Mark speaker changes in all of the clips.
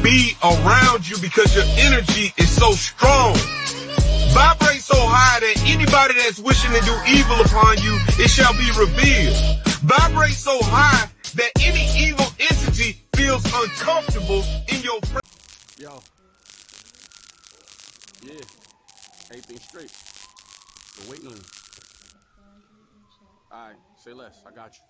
Speaker 1: be around you because your energy is so strong. Vibrate so high that anybody that's wishing to do evil upon you, it shall be revealed. Vibrate so high that any evil entity feels uncomfortable in your presence.
Speaker 2: Yo. Yeah. Everything straight. We're waiting on you. Alright, say less. I got you.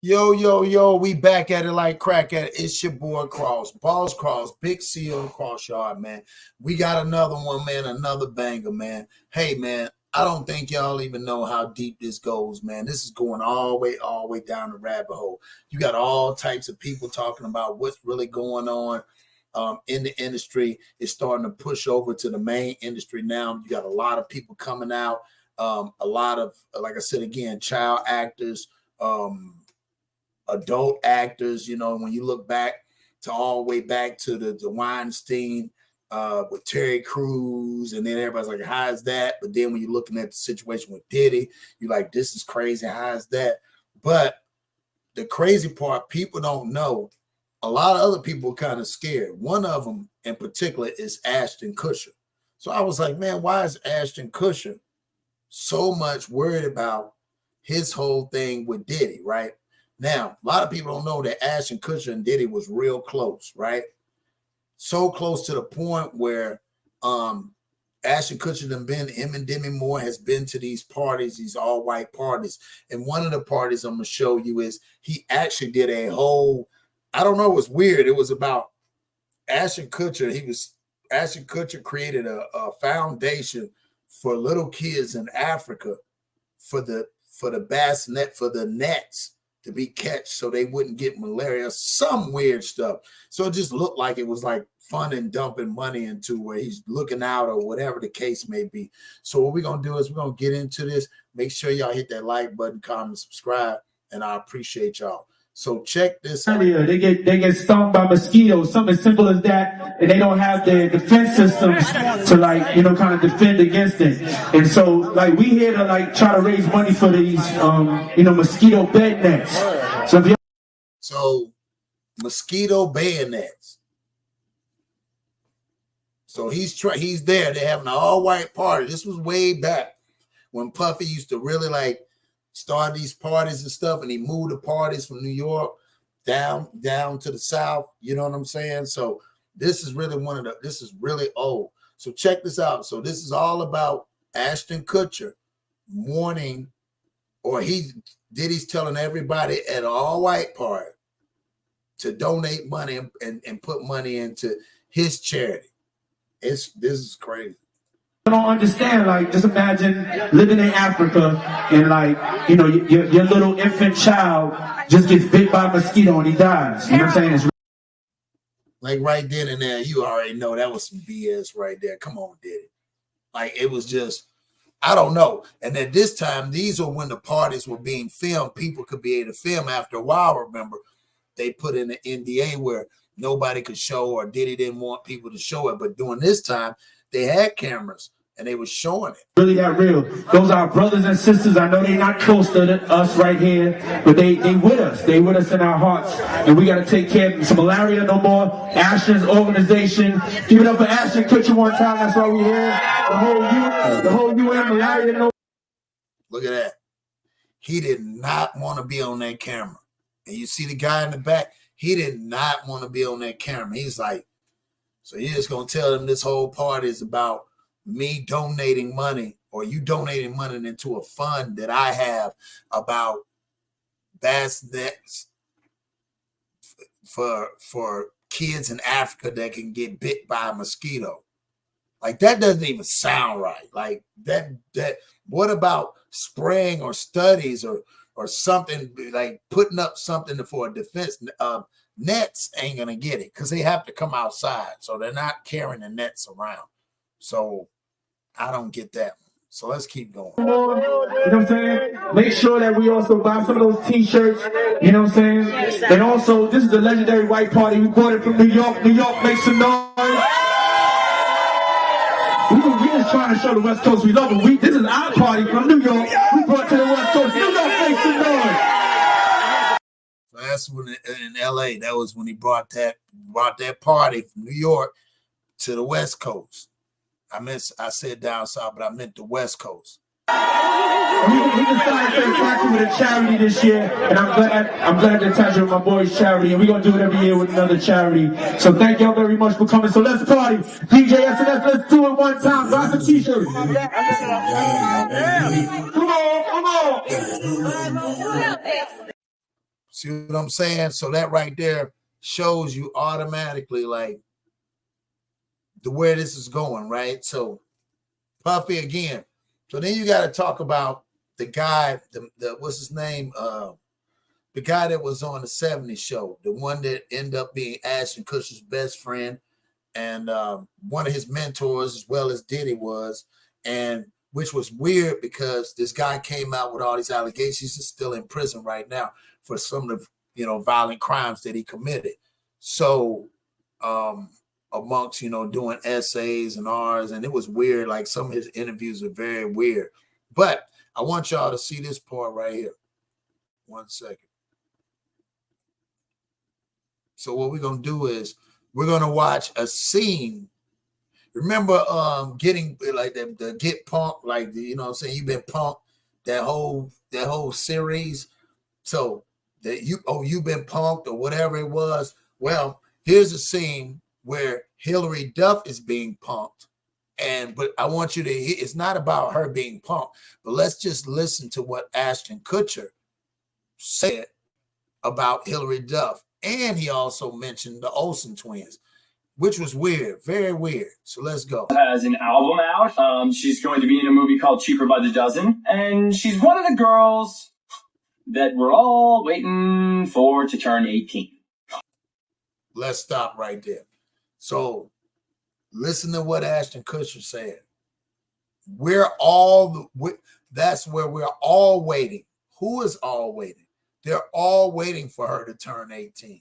Speaker 3: Yo, we back at it like crack at it. It's your boy Cross, Balls Cross, Big seal, KrossYourHeart, man. We got another one, man, another banger, man. Hey, man, I don't think y'all even know how deep this goes, man. This is going all the way down the rabbit hole. You got all types of people talking about what's really going on in the industry. It's starting to push over to the main industry now. You got a lot of people coming out, a lot of, like I said again, child actors, adult actors. You know, when you look back to all the way back to the Weinstein with Terry Crews, and then everybody's like, how is that? But then when you're looking at the situation with Diddy, you're like, this is crazy. How is that? But the crazy part, people don't know. A lot of other people are kind of scared. One of them in particular is Ashton Kutcher. So I was like, man, why is Ashton Kutcher so much worried about his whole thing with Diddy, right? Now, a lot of people don't know that Ashton Kutcher and Diddy was real close, right? So close to the point where Ashton Kutcher him and Demi Moore has been to these parties, these all-white parties. And one of the parties I'm going to show you is he actually did a whole, I don't know, it was weird. It was about Ashton Kutcher. Ashton Kutcher created a foundation for little kids in Africa for the bassinet, for the nets to be catch so they wouldn't get malaria, some weird stuff. So it just looked like it was like fun and dumping money into where he's looking out or whatever the case may be. So what we're going to do is we're going to get into this. Make sure y'all hit that like button, comment, subscribe, and I appreciate y'all. So check this out.
Speaker 4: They get stung by mosquitoes, something as simple as that, and they don't have the defense systems to, like, you know, kind of defend against it. And so, like, we here to, like, try to raise money for these, you know, mosquito bed nets.
Speaker 3: So mosquito bayonets. So he's there. They're having an all-white party. This was way back when Puffy used to really like start these parties and stuff, and he moved the parties from New York down to the South. You know what I'm saying? So this is really this is really old. So check this out. So this is all about Ashton Kutcher warning, or Diddy's telling everybody at an all-white party to donate money and put money into his charity. This is crazy.
Speaker 4: I don't understand, like, just imagine living in Africa and, like, you know, your little infant child just gets bit by a mosquito and he dies. You know what I'm saying? It's
Speaker 3: like right then and there, you already know that was some BS right there. Come on, Diddy. Like, it was just, I don't know. And at this time, these are when the parties were being filmed. People could be able to film. After a while, remember, they put in an NDA where nobody could show, or Diddy didn't want people to show it. But during this time, they had cameras and they were showing it.
Speaker 4: Really that real. Those are our brothers and sisters. I know they're not close to us right here, but they with us. They with us in our hearts. And we got to take care of them. So malaria no more. Ashton's organization. Give it up for Ashton Kutcher one time. That's why we're here. The whole UN, malaria no more.
Speaker 3: Look at that. He did not want to be on that camera. And you see the guy in the back, he did not want to be on that camera. He's like, so you're just going to tell them this whole party is about me donating money, or you donating money into a fund that I have about bassinets for kids in Africa that can get bit by a mosquito. Like, that doesn't even sound right. Like that what about spraying or studies or something, like putting up something for a defense? Nets ain't gonna get it because they have to come outside, so they're not carrying the nets around. So I don't get that. So let's keep going.
Speaker 4: You know what I'm saying? Make sure that we also buy some of those t-shirts. You know what I'm saying? And also, this is a legendary white party. We brought it from New York. New York, make some noise. We just trying to show the West Coast we love it. This is our party from New York. We brought
Speaker 3: that's when in LA, that was when he brought that party from New York to the West Coast. I said down south, but I meant the West Coast.
Speaker 4: We decided to attack with a charity this year, and I'm glad to touch with my boys' charity, and we're gonna do it every year with another charity. So thank y'all very much for coming. So let's party. DJ SNS, let's do it one time. Drop the t-shirt. Come on.
Speaker 3: See what I'm saying? So that right there shows you automatically like where this is going, right? So Puffy again. So then you got to talk about the guy, the what's his name? The guy that was on the 70s show, the one that ended up being Ashton Kutcher's best friend and one of his mentors, as well as Diddy was, and which was weird because this guy came out with all these allegations. He's still in prison right now for some of the violent crimes that he committed. So amongst doing essays and R's, and it was weird. Like some of his interviews are very weird. But I want y'all to see this part right here. 1 second. So what we're gonna do is we're gonna watch a scene. Remember getting like the get punked, like what I'm saying, you've been punked that whole series. So that you've been punked or whatever it was. Well, here's a scene where Hillary Duff is being punked. But I want you to hear, it's not about her being punked, but let's just listen to what Ashton Kutcher said about Hillary Duff. And he also mentioned the Olsen twins, which was weird, very weird. So let's go.
Speaker 5: Has an album out. She's going to be in a movie called Cheaper by the Dozen. And she's one of the girls that we're all waiting for to turn 18.
Speaker 3: Let's stop right there. So listen to what Ashton Kutcher said. That's where we're all waiting. Who is all waiting? They're all waiting for her to turn 18.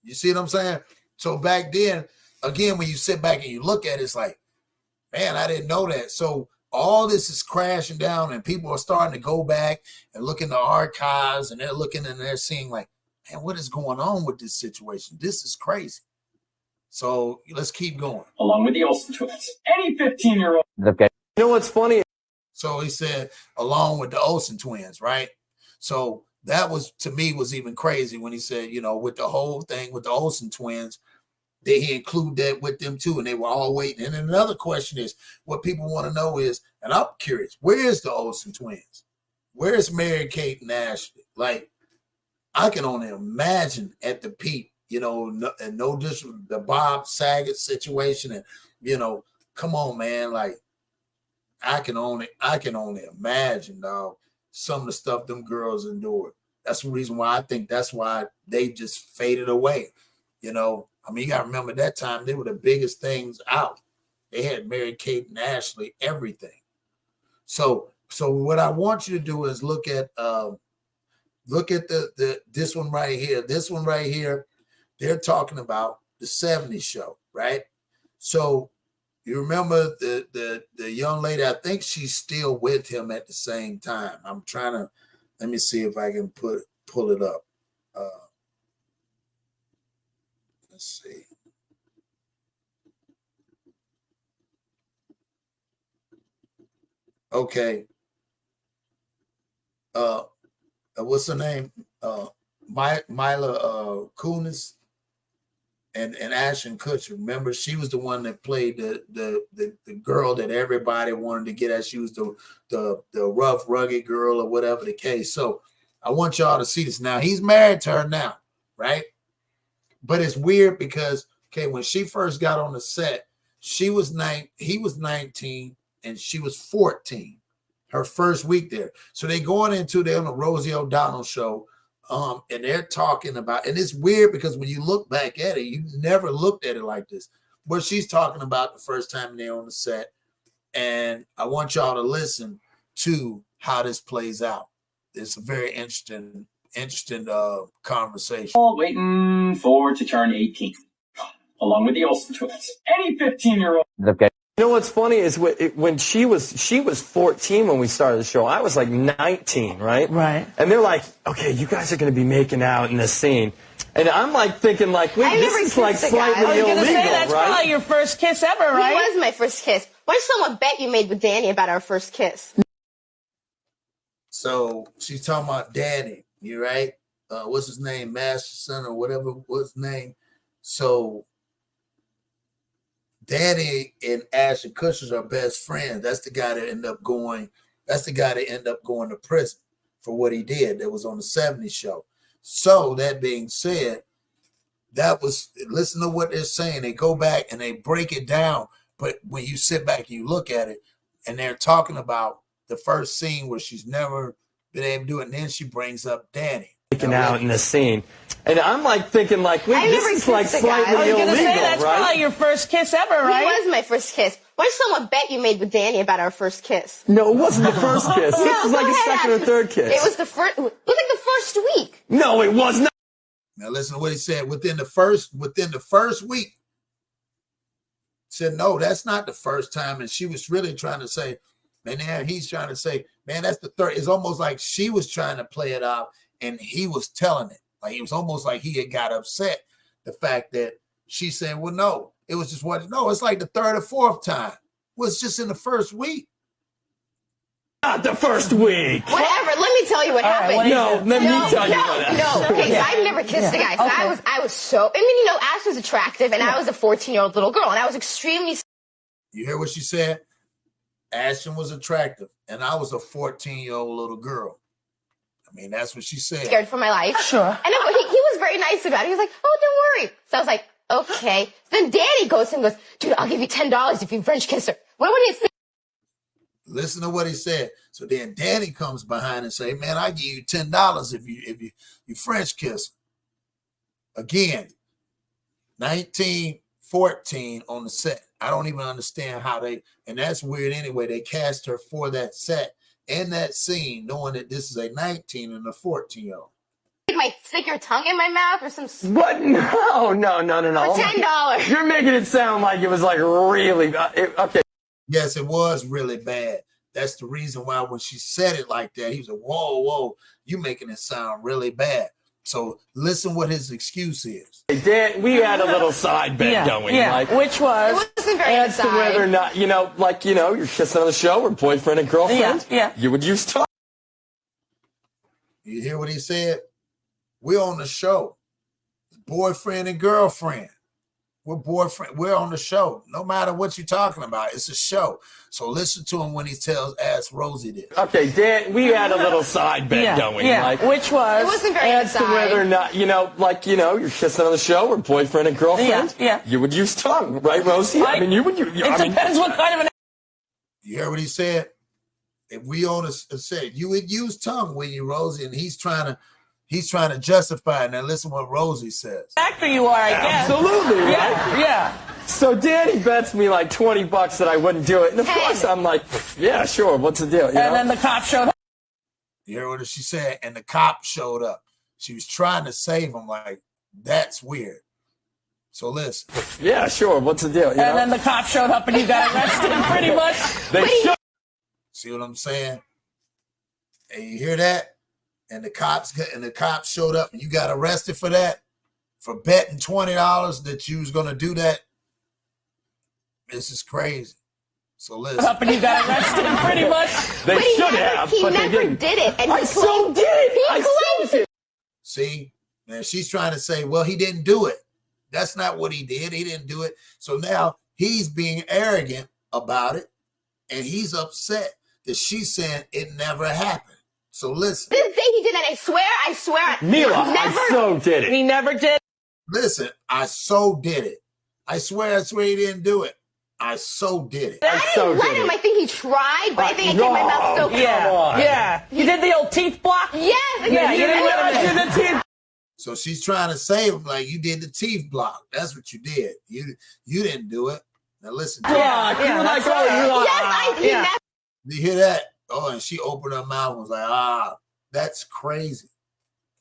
Speaker 3: You see what I'm saying? So back then, again, when you sit back and you look at it, it's like, man, I didn't know that. So all this is crashing down and people are starting to go back and look in the archives and they're looking and they're seeing like, man, what is going on with this situation? This is crazy. So let's keep going.
Speaker 5: Along with the Olsen twins. Any 15-year-old.
Speaker 2: Okay. You know what's funny?
Speaker 3: So he said, along with the Olsen twins, right? So that was, to me, was even crazy when he said, with the whole thing with the Olsen twins, that he included that with them too, and they were all waiting. And then another question is, what people want to know is, and I'm curious, where is the Olsen twins? Where is Mary Kate and Ashley? Like, I can only imagine at the peak, and no disrespect, the Bob Saget situation, and come on, man, like I can only imagine, dog, some of the stuff them girls endured. That's the reason why I think that's why they just faded away. You gotta remember that time they were the biggest things out. They had Mary Kate and Ashley, everything. So what I want you to do is look at this one right here. This one right here, they're talking about the 70s show, right? So you remember the young lady, I think she's still with him at the same time. I'm trying to, let me see if I can pull it up. Let's see. Okay. What's her name? Mila Kunis and Ashton Kutcher. Remember, she was the one that played the girl that everybody wanted to get at. She was the rough, rugged girl or whatever the case. So I want y'all to see this. Now, he's married to her now, right? But it's weird because, when she first got on the set, he was 19 and she was 14. Her first week there. So they're on the Rosie O'Donnell show. And they're talking about, and it's weird because when you look back at it, you never looked at it like this. But she's talking about the first time they're on the set. And I want y'all to listen to how this plays out. It's a very interesting conversation.
Speaker 5: All waiting for to turn 18. Along with the Olsen twins. Any 15-year-old.
Speaker 2: Okay.
Speaker 6: You know what's funny is when she was 14 when we started the show. I was like 19, right?
Speaker 7: Right.
Speaker 6: And they're like, okay, you guys are going to be making out in this scene. And I'm like thinking like, wait, this is like slightly
Speaker 7: I was
Speaker 6: illegal,
Speaker 7: gonna say, that's
Speaker 6: right?
Speaker 7: probably your first kiss ever, right?
Speaker 8: It was my first kiss. What's someone bet you made with Danny about our first kiss?
Speaker 3: So she's talking about Danny, you right? What's his name? Masterson or whatever was his name. So Danny and Ashton Kutcher are best friends. That's the guy that ended up going to prison for what he did. That was on the 70s show. So that being said, listen to what they're saying. They go back and they break it down. But when you sit back and you look at it, and they're talking about the first scene where she's never been able to do it, and then she brings up Danny.
Speaker 6: Making out in the scene. And I'm like thinking like, wait, this is like slightly illegal,
Speaker 7: I was gonna say, that's
Speaker 6: right?
Speaker 7: probably your first kiss ever, right?
Speaker 8: It was my first kiss. What's someone bet you made with Danny about our first kiss?
Speaker 6: No, it wasn't the first kiss. This was like a second or third kiss.
Speaker 8: It was the first. It was like the first week.
Speaker 6: No, it was not.
Speaker 3: Now listen to what he said. Within the first week, said no, that's not the first time. And she was really trying to say, man, he's trying to say, man, that's the third. It's almost like she was trying to play it out, and he was telling it. Like it was almost like he had got upset the fact that she's saying, well, no, it was just one. No, it's like the third or fourth time. Well, it's just in the first week.
Speaker 6: Not the first week.
Speaker 8: Whatever. Let me tell you what happened.
Speaker 6: Let me tell you what happened.
Speaker 8: No. Okay, so I've never kissed a guy. So I was so. I mean, Ash was attractive, and I was a 14-year-old little girl, and I was extremely.
Speaker 3: You hear what she said? Ashton was attractive, and I was a 14-year-old little girl. I mean, that's what she said.
Speaker 8: Scared for my life.
Speaker 7: Sure.
Speaker 8: And he was very nice about it. He was like, oh, don't worry. So I was like, okay. Then Danny goes and goes, dude, I'll give you $10 if you French kiss her. What would he say?
Speaker 3: Listen to what he said. So then Danny comes behind and say, man, I give you $10 if you French kiss her. Again, 1914 on the set. I don't even understand how and that's weird anyway. They cast her for that set and that scene, knowing that this is a 19 and a 14-year-old.
Speaker 8: You might stick your tongue in my mouth or some.
Speaker 6: What? No.
Speaker 8: For $10.
Speaker 6: You're making it sound like it was like really, okay.
Speaker 3: Yes, it was really bad. That's the reason why when she said it like that, he was like, whoa, you making it sound really bad. So listen what his excuse is.
Speaker 6: Dan, we had a little side bet, don't we?
Speaker 7: Yeah,
Speaker 6: Like,
Speaker 7: which was?
Speaker 8: It wasn't very
Speaker 6: as to whether or not, you're kissing on the show or boyfriend and girlfriend.
Speaker 7: Yeah.
Speaker 6: You would use tongue.
Speaker 3: You hear what he said? We're on the show. Boyfriend and girlfriend. We're on the show. No matter what you're talking about, it's a show. So listen to him when he ask Rosie this.
Speaker 6: Okay, Dan, we had a little side bet, don't we?
Speaker 7: Yeah,
Speaker 6: Like,
Speaker 7: which was?
Speaker 8: It wasn't very
Speaker 6: as to whether or not, you're kissing on the show or boyfriend and girlfriend.
Speaker 7: Yeah.
Speaker 6: You would use tongue, right, Rosie? I mean, you would.
Speaker 7: It depends what kind of an.
Speaker 3: You hear what he said? If we on a set, you would use tongue when you, Rosie, and he's trying to justify it. Now listen what Rosie says.
Speaker 7: Actor you are, I guess.
Speaker 6: Absolutely, right?
Speaker 7: Yeah.
Speaker 6: So Danny bets me like $20 that I wouldn't do it. And of course I'm like, yeah, sure, what's the deal? You know?
Speaker 7: Then the cop showed up.
Speaker 3: You hear what she said? And the cop showed up. She was trying to save him. Like, that's weird. So listen.
Speaker 6: Yeah, sure, what's the deal? You know?
Speaker 7: Then the cop showed up and you got arrested pretty much.
Speaker 6: They should.
Speaker 3: See what I'm saying? And you hear that? And the cops showed up and you got arrested for that, for betting $20 that you was gonna do that. This is crazy. So listen.
Speaker 7: Up and you got arrested pretty much.
Speaker 6: They should have,
Speaker 8: He
Speaker 6: but they
Speaker 8: never
Speaker 6: didn't.
Speaker 8: did it. And
Speaker 6: I so did. I so did.
Speaker 3: See, man, she's trying to say, well, he didn't do it. That's not what he did. He didn't do it. So now he's being arrogant about it, and he's upset that she's saying it never happened. So listen.
Speaker 8: Didn't say he did that. I swear.
Speaker 6: Mila, I so did it.
Speaker 7: He never did.
Speaker 3: Listen, I so did it. I swear he didn't do it. I so did it.
Speaker 8: I didn't let him. I think he tried, but I think I kept my mouth so closed.
Speaker 7: Yeah. You did the old teeth block?
Speaker 8: Yes.
Speaker 7: Yeah, you didn't let him do the teeth.
Speaker 3: So she's trying to save him like you did the teeth block. That's what you did. You didn't do it. Now listen.
Speaker 6: You're like,
Speaker 8: Yes, I did.
Speaker 7: Yeah.
Speaker 3: You hear that? Oh, and she opened her mouth and was like, that's crazy.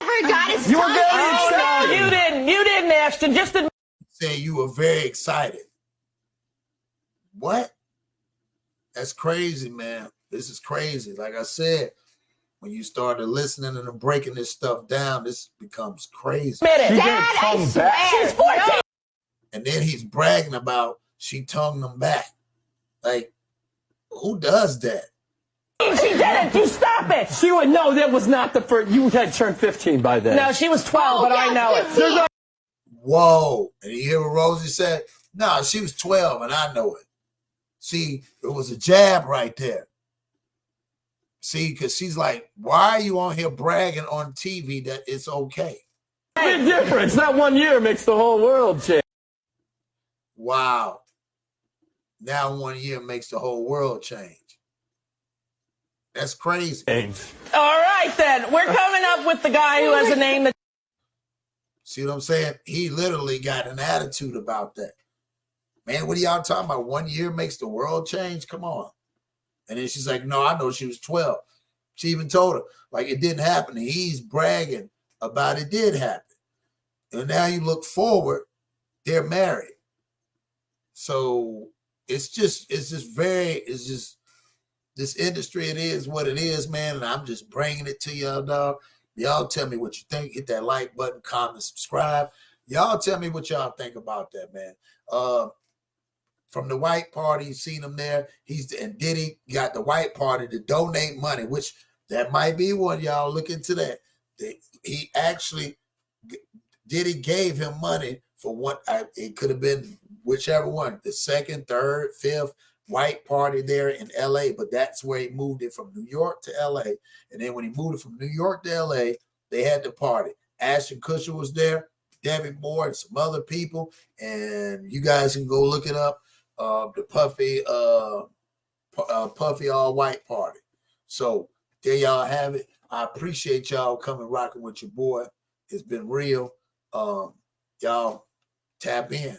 Speaker 8: Never got his
Speaker 6: You were
Speaker 8: tongue
Speaker 6: very
Speaker 8: out.
Speaker 6: excited.
Speaker 7: No, you didn't, Ashton. Just admit.
Speaker 3: Say you were very excited. What? That's crazy, man. This is crazy. Like I said, when you started listening and breaking this stuff down, this becomes crazy.
Speaker 7: Dad, I swear. She's 14.
Speaker 3: And then he's bragging about she tongued him back. Like, who does that?
Speaker 7: She didn't. You stop it.
Speaker 6: She would know that was not the first. You had turned 15 by then.
Speaker 7: No, she was 12, but I know it.
Speaker 3: Whoa. And you hear what Rosie said? No, she was 12 and I know it. See, it was a jab right there. See, because she's like, why are you on here bragging on TV that it's okay?
Speaker 6: Big difference. That 1 year makes the whole world change.
Speaker 3: Wow. Now 1 year makes the whole world change. That's crazy.
Speaker 7: All right, then. We're coming up with the guy who has a name that...
Speaker 3: See what I'm saying? He literally got an attitude about that. Man, what are y'all talking about? 1 year makes the world change? Come on. And then she's like, no, I know she was 12. She even told her, like, it didn't happen. And he's bragging about it did happen. And now you look forward, they're married. So it's just this industry, it is what it is, man. And I'm just bringing it to y'all, dog. Y'all tell me what you think. Hit that like button, comment, subscribe. Y'all tell me what y'all think about that, man. From the white party, you seen him there. And Diddy got the white party to donate money, which that might be one. Y'all look into that. He actually, Diddy gave him money for what it could have been, whichever one, the second, third, fifth white party there in LA. But that's where he moved it from New York to LA. And then when he moved it from New York to LA, they had the party. Ashton Kutcher was there, Debbie Moore, and some other people. And you guys can go look it up. The Puffy all white party. So there y'all have it. I appreciate y'all coming rocking with your boy. It's been real. Y'all tap in.